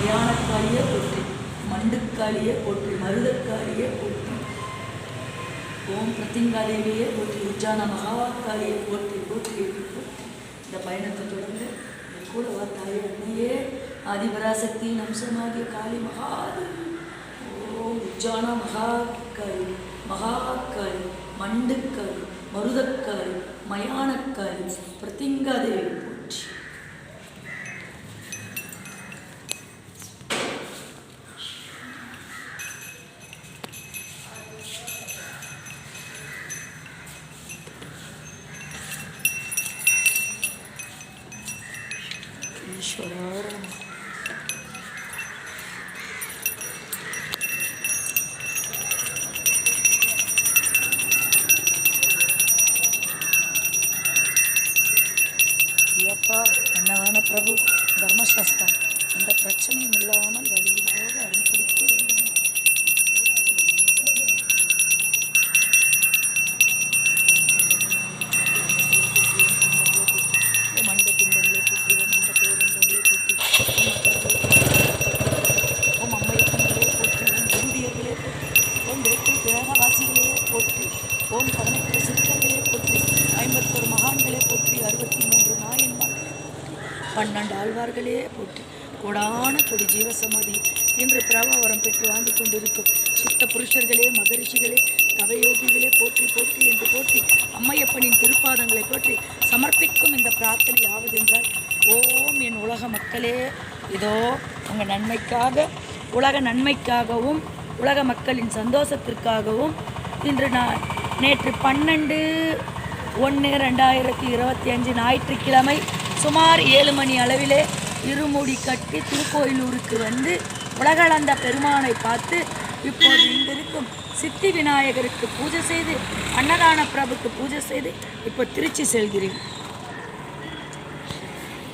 மயானக்காளியே போற்றி, மண்டுக்காளியே போற்றி, மருதக்காளியே போற்றி, ஓம் பிரத்திங்காதேவியே போற்றி, உஜ்ஜான மகாகாளியை போற்றி போற்றி போற்றி. இந்த பயணத்தை தொடர்ந்து என் கூட வா தாயே அன்னையே ஆதிபராசக்தியின் அம்சமாகிய காளி மகாதேவி. ஓம் உஜ்ஜான மகாகாளி, மகாகாளி, மண்டுக்காளி, மருதக்காளி, மயானக்காளி, பிரத்திங்காதேவி போற்றி. ஈஸ்வராய நமः. ஐயப்பா அன்னதான பிரபு தர்மசாஸ்தா எந்த பிரச்சனையும் இல்லாமல் வழியில் போக அனுப்பிடித்து மண்ட துன்பங்களை போற்றி, மண்ட பேரந்தங்களை போற்றி, ஓம் அம்மையப்பன்களே போற்றி, ஓம் குருடியர்களே போற்றி, ஓம் வேட்டு கிரகவாசிகளே போற்றி, ஓம் 18 சித்தர்களே போற்றி, 51 மகான்களே போற்றி, 63 நாயன்மார்களே போற்றி, 12 ஆழ்வார்களே போற்றி, கோடான கொடி ஜீவசமாதி இன்று பிரபாவரம் பெற்று வாழ்ந்து கொண்டிருக்கும் சித்த புருஷர்களே, மகரிஷிகளே, தவயோகிகளே போற்றி போற்றி என்று போற்றி அம்மையப்பனின் திருப்பாதங்களை போற்றி சமர்ப்பிக்கும் இந்த பிரார்த்தனை யாவது என்றால், ஓம் என் உலக மக்களே, இதோ உங்கள் நன்மைக்காக, உலக நன்மைக்காகவும் உலக மக்களின் சந்தோஷத்திற்காகவும் இன்று நான் நேற்று 12/1/2025 ஞாயிற்றுக்கிழமை சுமார் 7 மணி அளவிலே இருமுடி கட்டி திருக்கோயிலூருக்கு வந்து உலகளந்த பெருமானை பார்த்து இப்போது இங்கிருக்கும் சித்தி விநாயகருக்கு பூஜை செய்து, அன்னதான பிரபுக்கு பூஜை செய்து இப்போ திருச்சி செல்கிறேன்.